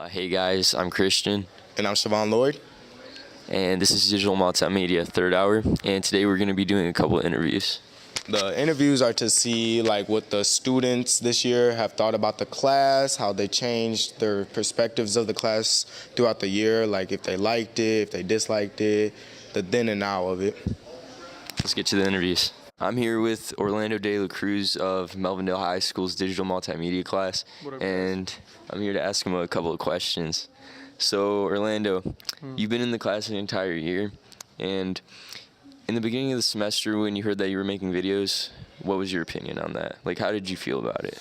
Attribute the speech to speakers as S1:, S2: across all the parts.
S1: Hey guys, I'm Christian,
S2: And I'm Siobhan Lloyd.
S1: and this is Digital Multimedia Third Hour, and today we're going to be doing a couple of interviews.
S2: The interviews are to see what the students this year have thought about the class, how they changed their perspectives of the class throughout the year, like if they liked it, if they disliked it, the then and now of it.
S1: Let's get to the interviews. I'm here with Orlando De La Cruz of Melvindale High School's Digital Multimedia class, and I'm here to ask him a couple of questions. So, Orlando, you've been in the class the entire year, and in the beginning of the semester when you heard that you were making videos, what was your opinion on that? Like, how did you feel about it?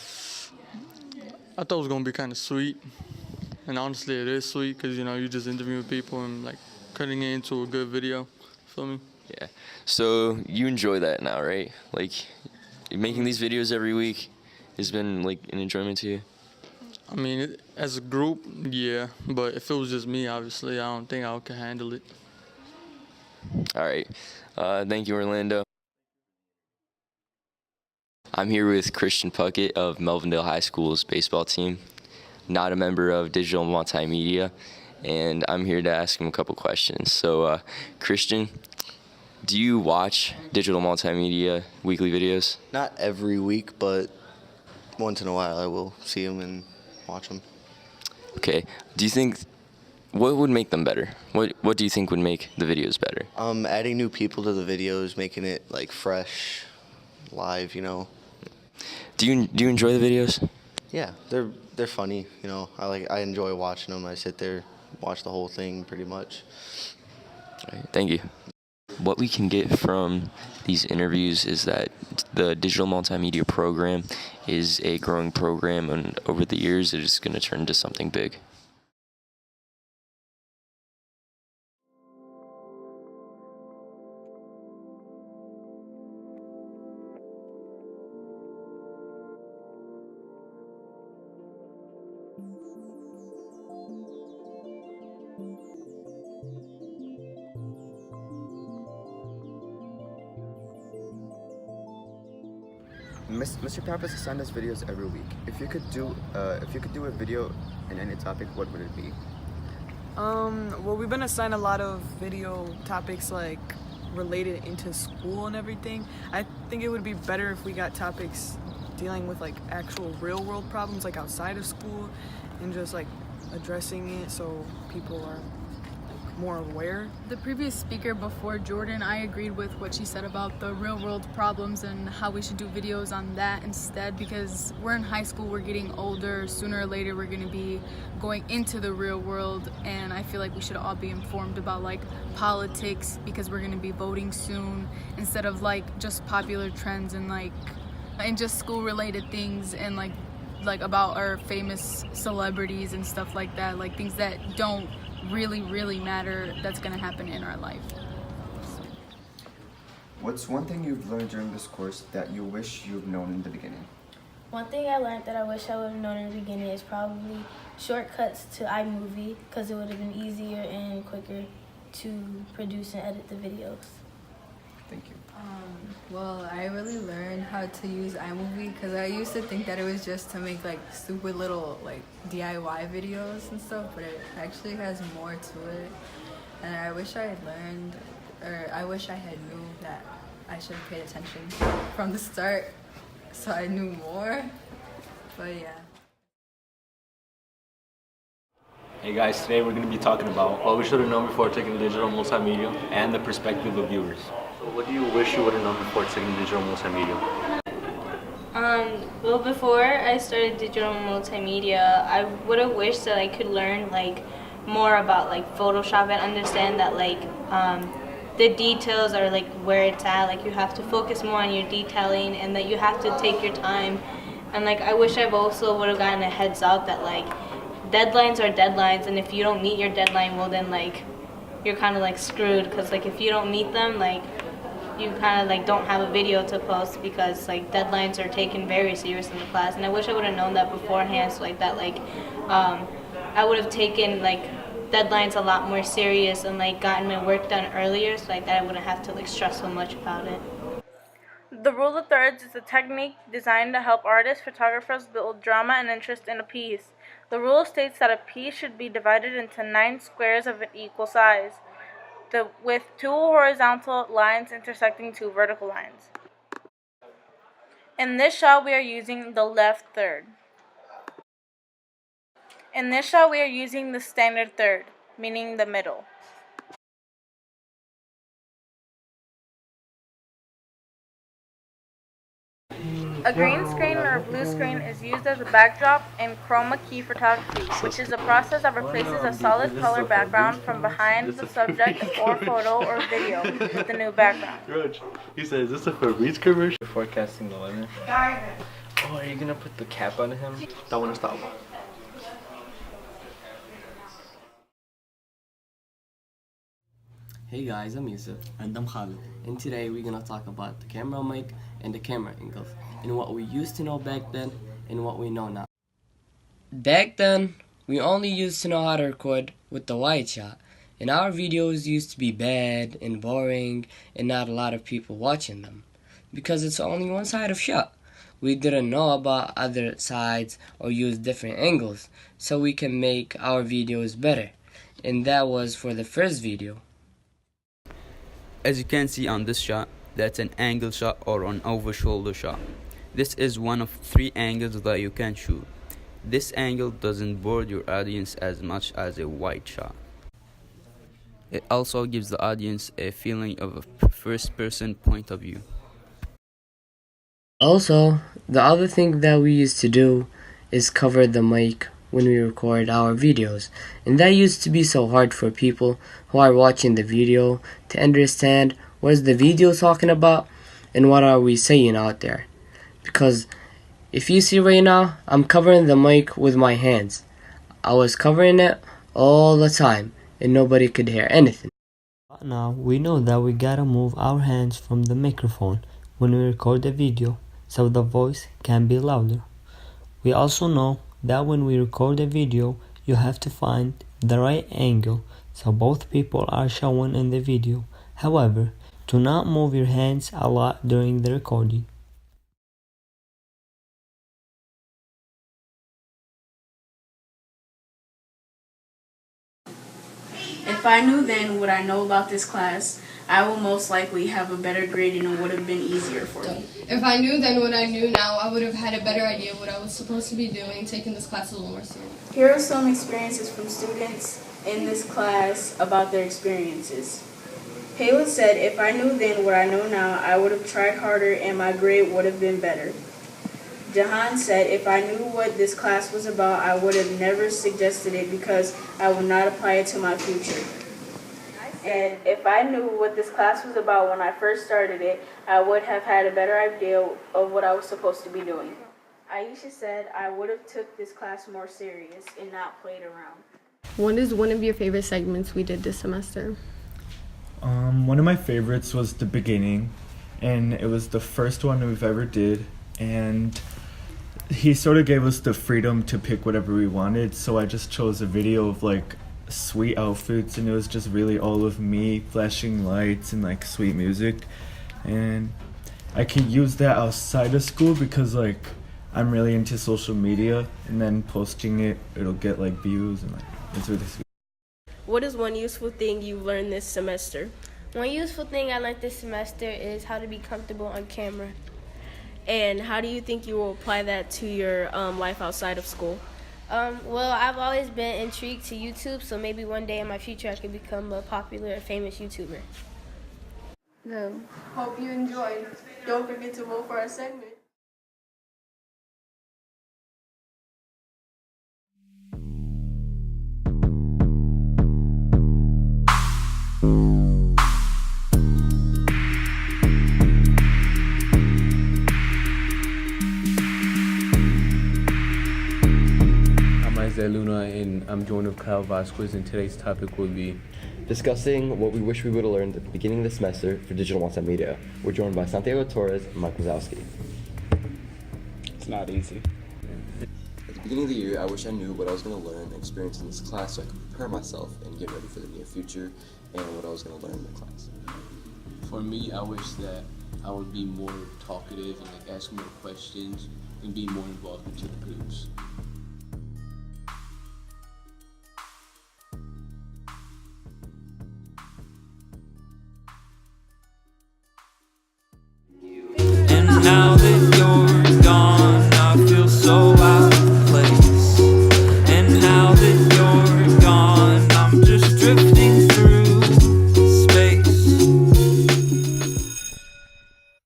S3: I thought it was gonna be kind of sweet, and honestly, it is sweet because you just interviewing people and like cutting it into a good video. Feel me?
S1: Yeah. So you enjoy that now, right? Like, making these videos every week has been like an enjoyment to you?
S3: I mean, as a group, yeah, but if it was just me, obviously, I don't think I could handle it.
S1: All right. Thank you, Orlando. I'm here with Christian Puckett of Melvindale High School's baseball team, not a member of Digital Multimedia, and I'm here to ask him a couple questions. So, Christian, do you watch Digital Multimedia weekly videos?
S4: Not every week, but once in a while I will see them and watch them.
S1: Okay. Do you think, what would make them better? What do you think would make the videos better?
S4: Adding new people to the videos, making it like fresh, live.
S1: Do you enjoy the videos?
S4: Yeah, they're funny. I enjoy watching them. I sit there, watch the whole thing pretty much.
S1: All right, thank you. What we can get from these interviews is that the digital multimedia program is a growing program, and over the years it is going to turn into something big.
S5: Mr. Pappas assigned us videos every week. If you could do a video in any topic, what would it be?
S6: Well, we've been assigned a lot of video topics like related into school and everything. I think it would be better if we got topics dealing with like actual real world problems like outside of school and just like addressing it so people are more aware.
S7: The previous speaker before Jordan, I agreed with what she said about the real world problems and how we should do videos on that instead, because we're in high school, we're getting older, sooner or later we're going to be going into the real world, and I feel like we should all be informed about like politics because we're going to be voting soon, instead of like just popular trends and just school related things and like about our famous celebrities and stuff like that, like things that don't really matter that's going to happen in our life.
S5: What's one thing you've learned during this course that you wish you've known in the beginning?
S8: One thing I learned that I wish I would have known in the beginning is probably shortcuts to iMovie, because it would have been easier and quicker to produce and edit the videos.
S5: Thank you.
S9: Well, I really learned how to use iMovie because I used to think that it was just to make like stupid little like DIY videos and stuff, but it actually has more to it. And I wish I had learned, or I wish I had knew that I should have paid attention from the start so I knew more. But yeah.
S10: Hey guys, today we're going to be talking about what we should have known before taking digital multimedia and the perspective of viewers. So what do you wish you would have known before taking digital multimedia?
S8: Well, before I started digital multimedia, I would have wished that I could learn more about Photoshop and understand that the details are where it's at. You have to focus more on your detailing and that you have to take your time. And I wish I've also would have gotten a heads up that deadlines are deadlines, and if you don't meet your deadline, well then you're kind of screwed, because if you don't meet them, you kind of don't have a video to post, because deadlines are taken very serious in the class. And I wish I would have known that beforehand, so I would have taken deadlines a lot more serious and gotten my work done earlier, so that I wouldn't have to stress so much about it. The rule of thirds is a technique designed to help artists, photographers build drama and interest in a piece. The rule states that a piece should be divided into 9 squares of an equal size, with 2 horizontal lines intersecting 2 vertical lines. In this shot, we are using the left third. In this shot, we are using the standard third, meaning the middle. A green screen or a blue screen is used as a backdrop in chroma key photography, which is a process that replaces a solid color background from behind the subject or photo or video with a new background.
S10: George, he said, is this a Febreze commercial? Forecasting the weather. Oh, are you gonna put the cap on him? That one is stop.
S11: Hey guys, I'm Yusuf.
S12: And I'm Khalid.
S11: And today we're gonna talk about the camera mic and the camera angles, and what we used to know back then and what we know now. Back then, we only used to know how to record with the wide shot, and our videos used to be bad and boring and not a lot of people watching them, because it's only one side of shot. We didn't know about other sides or use different angles, so we can make our videos better, and that was for the first video.
S12: As you can see on this shot, that's an angle shot or an over shoulder shot. This is one of 3 angles that you can shoot. This angle doesn't bore your audience as much as a wide shot. It also gives the audience a feeling of a first person point of view.
S11: Also, the other thing that we used to do is cover the mic when we record our videos, and that used to be so hard for people who are watching the video to understand what is the video talking about and what are we saying out there. Because if you see right now, I'm covering the mic with my hands. I was covering it all the time and nobody could hear anything.
S13: Now we know that we gotta move our hands from the microphone when we record a video so the voice can be louder. We also know that when we record a video, you have to find the right angle so both people are shown in the video. However, do not move your hands a lot during the recording.
S14: If I knew then what I know about this class, I will most likely have a better grade and it would have been easier for me.
S15: If I knew then what I knew now, I would have had a better idea of what I was supposed to be doing, taking this class a little more seriously.
S14: Here are some experiences from students in this class about their experiences. Kayla said, if I knew then what I know now, I would have tried harder and my grade would have been better. Jahan said, if I knew what this class was about, I would have never suggested it because I would not apply it to my future. And if I knew what this class was about when I first started it, I would have had a better idea of what I was supposed to be doing. Aisha said, I would have took this class more serious and not played around.
S15: What is one of your favorite segments we did this semester?
S16: One of my favorites was the beginning, and it was the first one we've ever did, and he sort of gave us the freedom to pick whatever we wanted, so I just chose a video of like sweet outfits, and it was just really all of me flashing lights and like sweet music, and I could use that outside of school because like I'm really into social media, and then posting it'll get like views, and like it's really sweet.
S17: What is one useful thing you've learned this semester?
S8: One useful thing I learned this semester is how to be comfortable on camera.
S17: And how do you think you will apply that to your life outside of school?
S8: Well, I've always been intrigued to YouTube, so maybe one day in my future I could become a popular, famous YouTuber.
S15: Hope you enjoyed.
S14: Don't forget to vote for our segment.
S18: Luna, and I'm joined with Kyle Vasquez, and today's topic will be
S19: discussing what we wish we would have learned at the beginning of the semester for digital multimedia. We're joined by Santiago Torres and Mike Wazowski.
S2: It's not easy.
S1: At the beginning of the year, I wish I knew what I was going to learn and experience in this class so I could prepare myself and get ready for the near future and what I was going to learn in the class.
S18: For me, I wish that I would be more talkative and like ask more questions and be more involved into the groups.